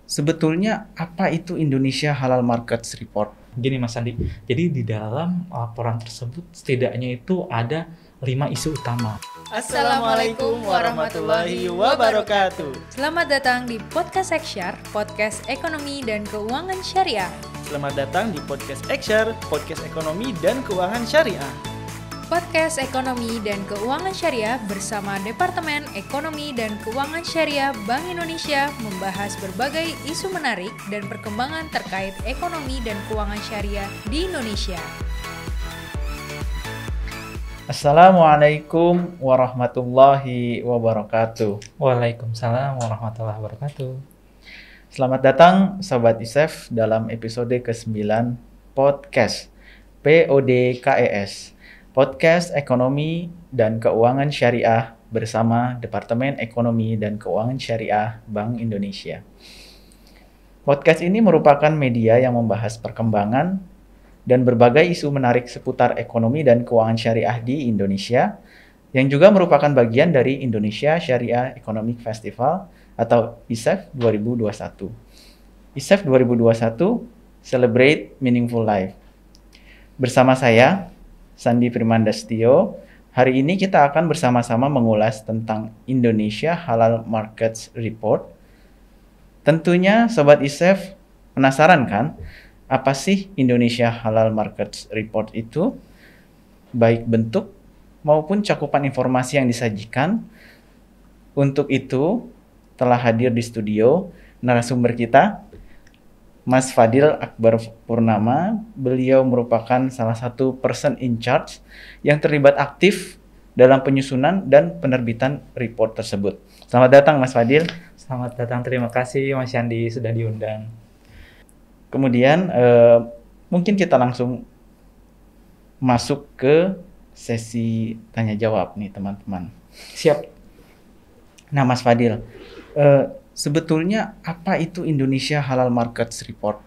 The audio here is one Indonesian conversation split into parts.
Sebetulnya apa itu Indonesia Halal Markets Report? Gini Mas Andi, jadi di dalam laporan tersebut setidaknya itu ada 5 isu utama. Assalamualaikum warahmatullahi wabarakatuh. Selamat datang di Podcast Eksyar, podcast ekonomi dan keuangan syariah. Selamat datang di Podcast Eksyar, podcast ekonomi dan keuangan syariah. Podcast ekonomi dan keuangan syariah bersama Departemen Ekonomi dan Keuangan Syariah Bank Indonesia membahas berbagai isu menarik dan perkembangan terkait ekonomi dan keuangan syariah di Indonesia. Assalamualaikum warahmatullahi wabarakatuh. Waalaikumsalam warahmatullahi wabarakatuh. Selamat datang Sobat ISEF dalam episode ke-9 Podcast PODKES, Podcast Ekonomi dan Keuangan Syariah bersama Departemen Ekonomi dan Keuangan Syariah Bank Indonesia. Podcast ini merupakan media yang membahas perkembangan dan berbagai isu menarik seputar ekonomi dan keuangan syariah di Indonesia, yang juga merupakan bagian dari Indonesia Syariah Economic Festival atau ISEF 2021. ISEF 2021 Celebrate Meaningful Life. Bersama saya, Sandi Primandastio, hari ini kita akan bersama-sama mengulas tentang Indonesia Halal Markets Report. Tentunya Sobat ISEF penasaran kan, apa sih Indonesia Halal Markets Report itu? Baik bentuk maupun cakupan informasi yang disajikan. Untuk itu, telah hadir di studio narasumber kita, Mas Fadil Akbar Purnama. Beliau merupakan salah satu person in charge yang terlibat aktif dalam penyusunan dan penerbitan report tersebut. Selamat datang Mas Fadil. Selamat datang, terima kasih Mas Yandi sudah diundang. Kemudian mungkin kita langsung masuk ke sesi tanya jawab nih teman-teman. Siap. Nah Mas Fadil, sebetulnya apa itu Indonesia Halal Markets Report?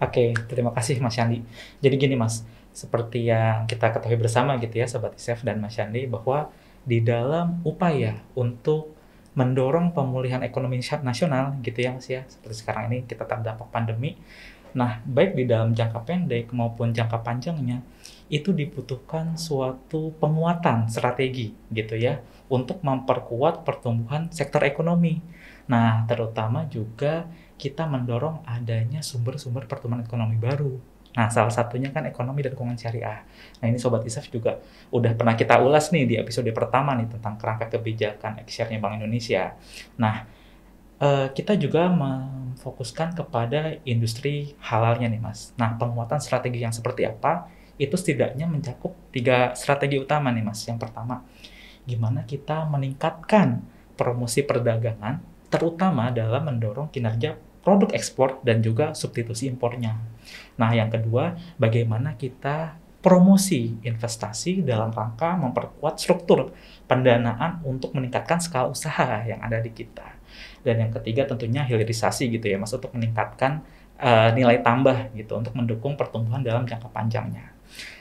Oke, terima kasih Mas Yandi. Jadi gini Mas, seperti yang kita ketahui bersama gitu ya Sobat ISEF dan Mas Yandi, bahwa di dalam upaya untuk mendorong pemulihan ekonomi nasional gitu ya Mas ya, seperti sekarang ini kita terdampak pandemi. Nah, baik di dalam jangka pendek maupun jangka panjangnya, itu dibutuhkan suatu penguatan strategi gitu ya, untuk memperkuat pertumbuhan sektor ekonomi. Nah, terutama juga kita mendorong adanya sumber-sumber pertumbuhan ekonomi baru. Nah, salah satunya kan ekonomi dan keuangan syariah. Nah, ini Sobat ISEF juga udah pernah kita ulas nih di episode pertama nih tentang kerangka kebijakan Eksyarnya Bank Indonesia. Nah, kita juga memfokuskan kepada industri halalnya nih Mas. Nah, penguatan strategi yang seperti apa? Itu setidaknya mencakup 3 strategi utama nih Mas. Yang pertama, gimana kita meningkatkan promosi perdagangan, terutama dalam mendorong kinerja produk ekspor dan juga substitusi impornya. Nah, yang kedua, bagaimana kita promosi investasi dalam rangka memperkuat struktur pendanaan untuk meningkatkan skala usaha yang ada di kita. Dan yang ketiga tentunya hilirisasi gitu ya Mas, untuk meningkatkan nilai tambah gitu untuk mendukung pertumbuhan dalam jangka panjangnya.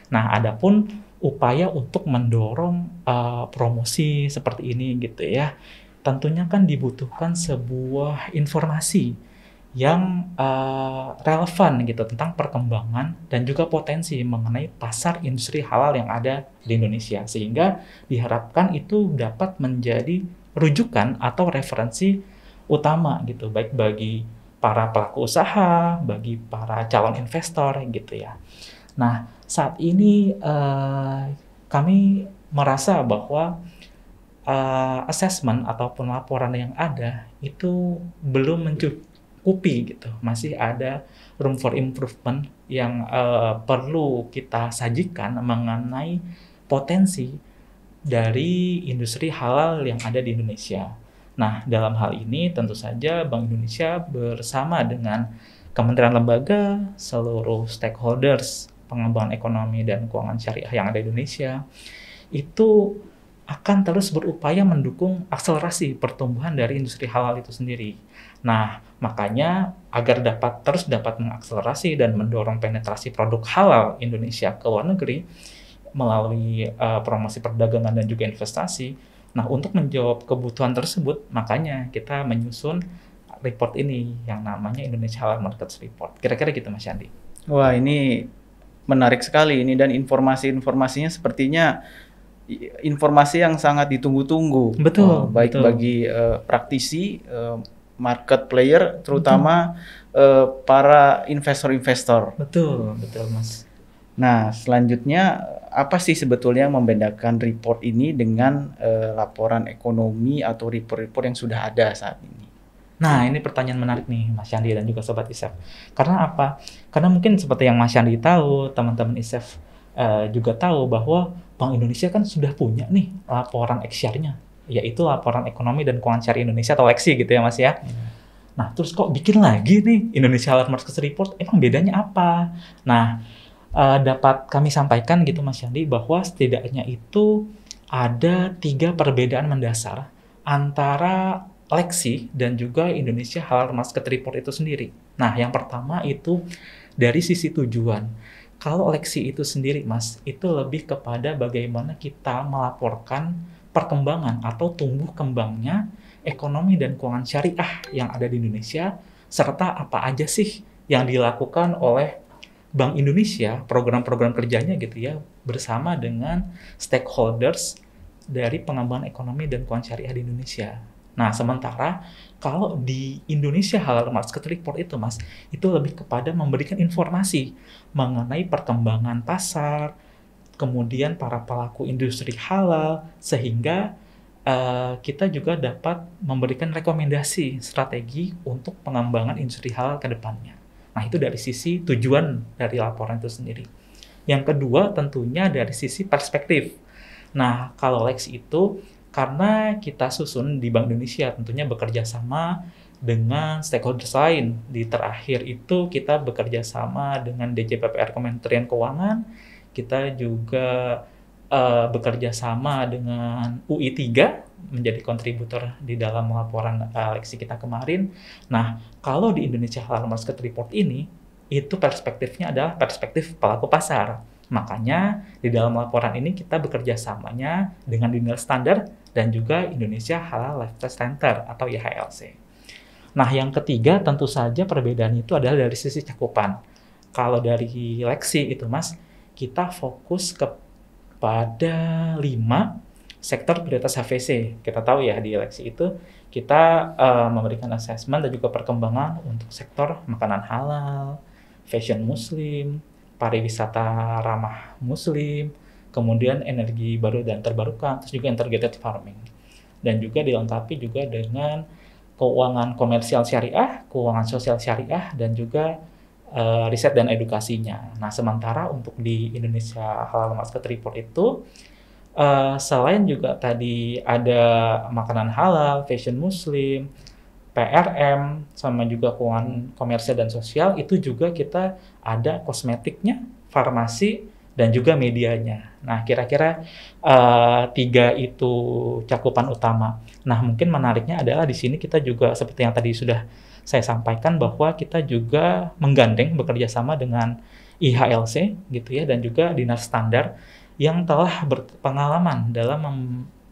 Nah, adapun upaya untuk mendorong promosi seperti ini gitu ya, tentunya kan dibutuhkan sebuah informasi yang relevan gitu tentang perkembangan dan juga potensi mengenai pasar industri halal yang ada di Indonesia, sehingga diharapkan itu dapat menjadi rujukan atau referensi utama gitu, baik bagi para pelaku usaha, bagi para calon investor gitu ya. Nah, saat ini kami merasa bahwa assessment ataupun laporan yang ada itu belum mencukupi gitu. Masih ada room for improvement yang perlu kita sajikan mengenai potensi dari industri halal yang ada di Indonesia. Nah, dalam hal ini tentu saja Bank Indonesia bersama dengan kementerian lembaga, seluruh stakeholders pengembangan ekonomi dan keuangan syariah yang ada di Indonesia itu akan terus berupaya mendukung akselerasi pertumbuhan dari industri halal itu sendiri. Nah, makanya agar terus dapat mengakselerasi dan mendorong penetrasi produk halal Indonesia ke luar negeri melalui promosi perdagangan dan juga investasi. Nah, untuk menjawab kebutuhan tersebut, makanya kita menyusun report ini yang namanya Indonesia Halal Markets Report. Kira-kira gitu Mas Yandi. Wah, ini menarik sekali ini, dan informasinya sepertinya informasi yang sangat ditunggu-tunggu. Betul, baik betul. bagi praktisi, market player, terutama para investor-investor. Betul Mas. Nah, selanjutnya apa sih sebetulnya yang membedakan report ini dengan laporan ekonomi atau report-report yang sudah ada saat ini? Nah, ini pertanyaan menarik nih Mas Yandi dan juga Sobat ISEF. Karena apa? Karena mungkin seperti yang Mas Yandi tahu, teman-teman ISEF juga tahu bahwa Bank Indonesia kan sudah punya nih laporan XSHARE-nya, yaitu Laporan Ekonomi dan Keuangan Syariah Indonesia atau LEKSI gitu ya Mas ya. Nah, terus kok bikin lagi nih Indonesia Halal Markets Report? Emang bedanya apa? Nah, dapat kami sampaikan gitu Mas Yandi bahwa setidaknya itu ada 3 perbedaan mendasar antara LEKSI dan juga Indonesia Halal Markets Report itu sendiri. Nah, yang pertama itu dari sisi tujuan. Kalau LEKSI itu sendiri Mas, itu lebih kepada bagaimana kita melaporkan perkembangan atau tumbuh kembangnya ekonomi dan keuangan syariah yang ada di Indonesia, serta apa aja sih yang dilakukan oleh Bank Indonesia, program-program kerjanya gitu ya, bersama dengan stakeholders dari pengembangan ekonomi dan keuangan syariah di Indonesia. Nah, sementara kalau di Indonesia Halal Markets Report itu Mas, itu lebih kepada memberikan informasi mengenai perkembangan pasar, kemudian para pelaku industri halal, sehingga kita juga dapat memberikan rekomendasi strategi untuk pengembangan industri halal ke depannya. Nah, itu dari sisi tujuan dari laporan itu sendiri. Yang kedua tentunya dari sisi perspektif. Nah, kalau LEKSI itu karena kita susun di Bank Indonesia tentunya bekerja sama dengan stakeholders lain. Di terakhir itu kita bekerja sama dengan DJPPR Kementerian Keuangan, kita juga bekerja sama dengan UI3 menjadi kontributor di dalam laporan LEKSI kita kemarin. Nah, kalau di Indonesia Halal Markets Report ini, itu perspektifnya adalah perspektif pelaku pasar. Makanya di dalam laporan ini kita bekerja samanya dengan Dinil Standard dan juga Indonesia Halal Lifestyle Center atau IHLC. Nah, yang ketiga tentu saja perbedaan itu adalah dari sisi cakupan. Kalau dari LEKSI itu Mas, kita fokus kepada 5 sektor prioritas HVC. Kita tahu ya di LEKSI itu kita memberikan assessment dan juga perkembangan untuk sektor makanan halal, fashion muslim, pariwisata ramah muslim, kemudian energi baru dan terbarukan, terus juga integrated farming. Dan juga dilengkapi juga dengan keuangan komersial syariah, keuangan sosial syariah, dan juga riset dan edukasinya. Nah, sementara untuk di Indonesia Halal Markets Report itu selain juga tadi ada makanan halal, fashion muslim, PRM, sama juga keuangan komersial dan sosial, itu juga kita ada kosmetiknya, farmasi, dan juga medianya. Nah, kira-kira 3 itu cakupan utama. Nah, mungkin menariknya adalah di sini kita juga seperti yang tadi sudah saya sampaikan bahwa kita juga menggandeng bekerja sama dengan IHLC gitu ya, dan juga Dinas Standar yang telah berpengalaman dalam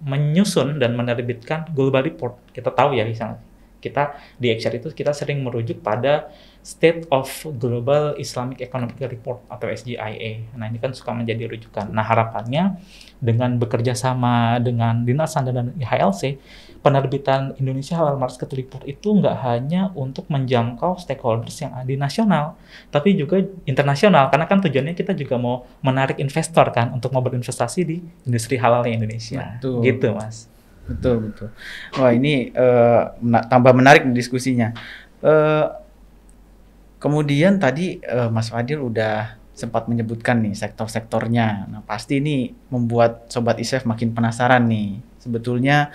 menyusun dan menerbitkan Global Report. Kita tahu ya, misalnya kita di XSHARE itu kita sering merujuk pada State of Global Islamic Economic Report atau SGIE. Nah, ini kan suka menjadi rujukan. Nah, harapannya dengan bekerja sama dengan Dinas Standar dan IHLC, penerbitan Indonesia Halal Markets Report itu nggak hanya untuk menjangkau stakeholders yang ada di nasional, tapi juga internasional. Karena kan tujuannya kita juga mau menarik investor kan untuk mau berinvestasi di industri halalnya Indonesia. Betul. Gitu, Mas. Betul. Wah, ini tambah menarik diskusinya. Kemudian tadi Mas Fadil udah sempat menyebutkan nih sektor-sektornya. Nah, pasti ini membuat Sobat ISEF makin penasaran nih. Sebetulnya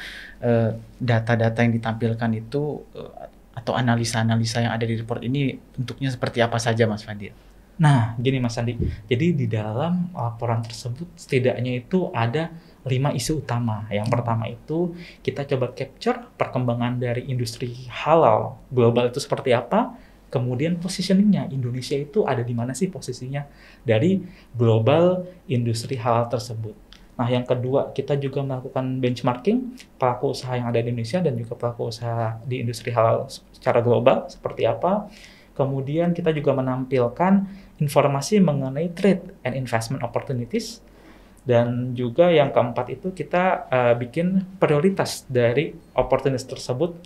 data-data yang ditampilkan itu atau analisa-analisa yang ada di report ini bentuknya seperti apa saja, Mas Fadil? Nah, gini Mas Andi. Jadi di dalam laporan tersebut setidaknya itu ada 5 isu utama. Yang pertama itu kita coba capture perkembangan dari industri halal global itu seperti apa. Kemudian positioningnya, Indonesia itu ada di mana sih posisinya dari global industri halal tersebut. Nah, yang kedua, kita juga melakukan benchmarking pelaku usaha yang ada di Indonesia dan juga pelaku usaha di industri halal secara global seperti apa. Kemudian kita juga menampilkan informasi mengenai trade and investment opportunities. Dan juga yang keempat itu kita bikin prioritas dari opportunities tersebut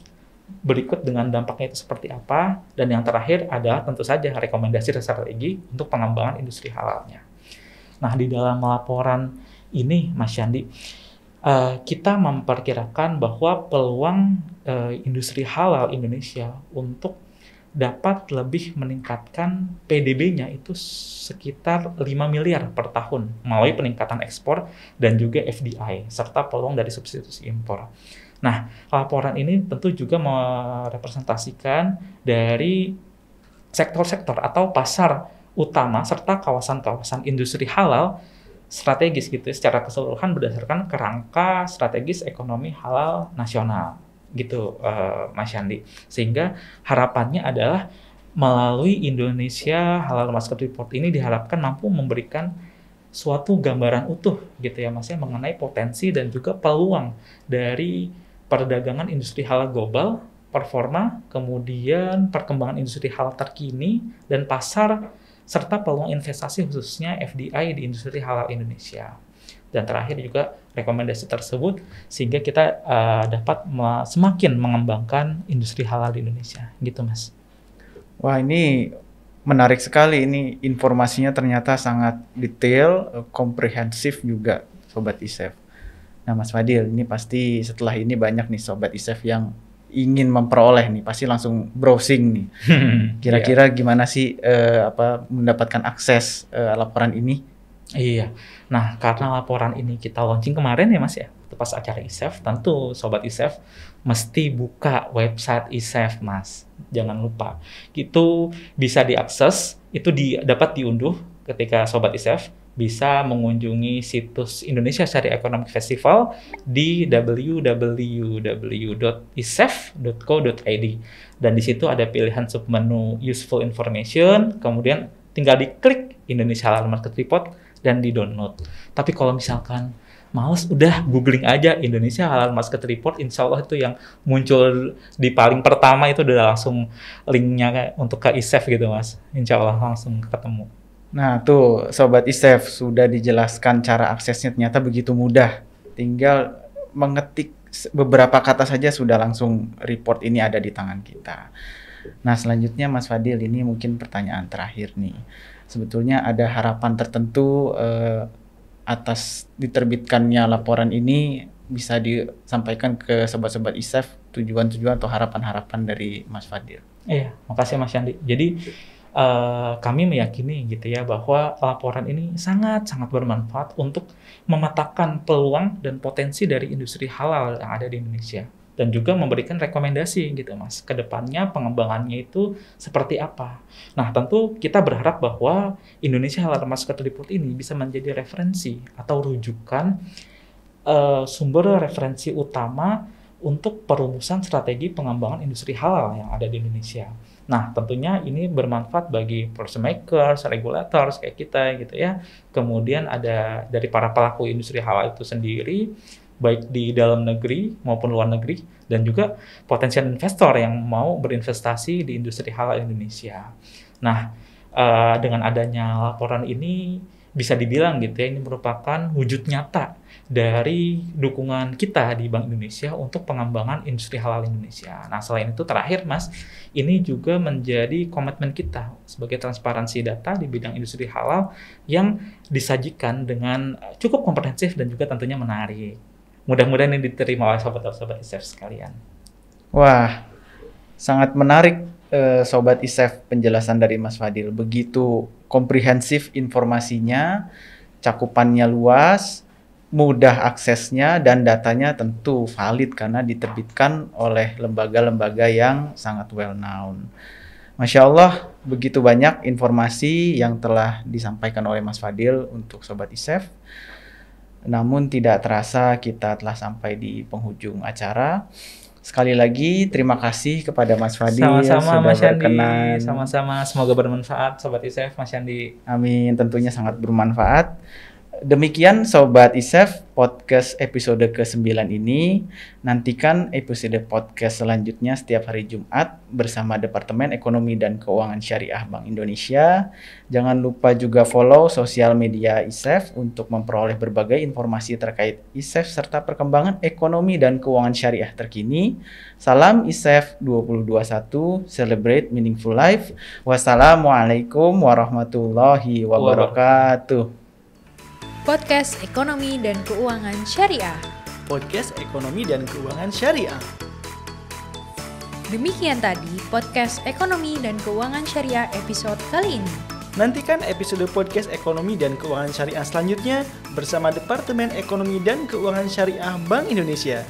berikut dengan dampaknya itu seperti apa. Dan yang terakhir adalah tentu saja rekomendasi dan strategi untuk pengembangan industri halalnya. Nah, di dalam laporan ini, Mas Yandi, kita memperkirakan bahwa peluang industri halal Indonesia untuk dapat lebih meningkatkan PDB-nya itu sekitar 5 miliar per tahun melalui peningkatan ekspor dan juga FDI, serta peluang dari substitusi impor. Nah, laporan ini tentu juga merepresentasikan dari sektor-sektor atau pasar utama serta kawasan-kawasan industri halal strategis gitu secara keseluruhan berdasarkan kerangka strategis ekonomi halal nasional gitu, Mas Yandi. Sehingga harapannya adalah melalui Indonesia Halal Market Report ini diharapkan mampu memberikan suatu gambaran utuh gitu ya Mas ya mengenai potensi dan juga peluang dari perdagangan industri halal global, performa, kemudian perkembangan industri halal terkini dan pasar serta peluang investasi khususnya FDI di industri halal Indonesia. Dan terakhir juga rekomendasi tersebut sehingga kita dapat semakin mengembangkan industri halal di Indonesia gitu Mas. Wah, ini menarik sekali, ini informasinya ternyata sangat detail, komprehensif juga Sobat ISEF. Nah Mas Fadil, ini pasti setelah ini banyak nih Sobat ISEF yang ingin memperoleh nih, pasti langsung browsing nih. Kira-kira gimana sih mendapatkan akses laporan ini? Iya, nah karena laporan ini kita launching kemarin ya Mas ya, pas acara ISEF, tentu Sobat ISEF mesti buka website ISEF Mas, jangan lupa. Itu bisa diakses, itu dapat diunduh ketika Sobat ISEF bisa mengunjungi situs Indonesia Syariah Economic Festival di www.isef.co.id dan di situ ada pilihan submenu Useful Information, kemudian tinggal diklik Indonesia Halal Market Report dan di-download. Tapi kalau misalkan males, udah googling aja Indonesia Halal Market Report, insya Allah itu yang muncul di paling pertama itu udah langsung linknya untuk ke ISEF gitu Mas. Insya Allah langsung ketemu. Nah tuh Sobat ISEF, sudah dijelaskan cara aksesnya ternyata begitu mudah. Tinggal mengetik beberapa kata saja sudah langsung report ini ada di tangan kita. Nah selanjutnya Mas Fadil, ini mungkin pertanyaan terakhir nih. Sebetulnya ada harapan tertentu atas diterbitkannya laporan ini, bisa disampaikan ke sobat-sobat ISEF tujuan-tujuan atau harapan-harapan dari Mas Fadil. Iya, makasih Mas Yandi. Jadi kami meyakini gitu ya bahwa laporan ini sangat-sangat bermanfaat untuk memetakan peluang dan potensi dari industri halal yang ada di Indonesia. Dan juga memberikan rekomendasi gitu Mas, ke depannya pengembangannya itu seperti apa. Nah tentu kita berharap bahwa Indonesia Halal Market Report ini bisa menjadi referensi atau rujukan sumber referensi utama untuk perumusan strategi pengembangan industri halal yang ada di Indonesia. Nah tentunya ini bermanfaat bagi policy makers, regulators kayak kita gitu ya. Kemudian ada dari para pelaku industri halal itu sendiri, baik di dalam negeri maupun luar negeri, dan juga potensial investor yang mau berinvestasi di industri halal Indonesia. Nah, dengan adanya laporan ini bisa dibilang gitu ya, ini merupakan wujud nyata dari dukungan kita di Bank Indonesia untuk pengembangan industri halal Indonesia. Nah, selain itu terakhir Mas, ini juga menjadi komitmen kita sebagai transparansi data di bidang industri halal yang disajikan dengan cukup komprehensif dan juga tentunya menarik. Mudah-mudahan ini diterima oleh sobat-sobat ISEF sekalian. Wah, sangat menarik Sobat ISEF penjelasan dari Mas Fadil. Begitu komprehensif informasinya, cakupannya luas, mudah aksesnya, dan datanya tentu valid karena diterbitkan oleh lembaga-lembaga yang sangat well known. Masya Allah, begitu banyak informasi yang telah disampaikan oleh Mas Fadil untuk Sobat ISEF. Namun tidak terasa kita telah sampai di penghujung acara. Sekali lagi terima kasih kepada Mas Fadil. Sama-sama Mas Yandi, berkenan. sama-sama, semoga bermanfaat Sobat ISEF Mas Yandi. Amin, tentunya sangat bermanfaat. Demikian Sobat ISEF, podcast episode ke-9 ini. Nantikan episode podcast selanjutnya setiap hari Jumat bersama Departemen Ekonomi dan Keuangan Syariah Bank Indonesia. Jangan lupa juga follow sosial media ISEF untuk memperoleh berbagai informasi terkait ISEF serta perkembangan ekonomi dan keuangan syariah terkini. Salam ISEF 2021, Celebrate Meaningful Life. Wassalamualaikum warahmatullahi wabarakatuh. Podcast Ekonomi dan Keuangan Syariah. Podcast Ekonomi dan Keuangan Syariah. Demikian tadi podcast Ekonomi dan Keuangan Syariah episode kali ini. Nantikan episode podcast Ekonomi dan Keuangan Syariah selanjutnya bersama Departemen Ekonomi dan Keuangan Syariah Bank Indonesia.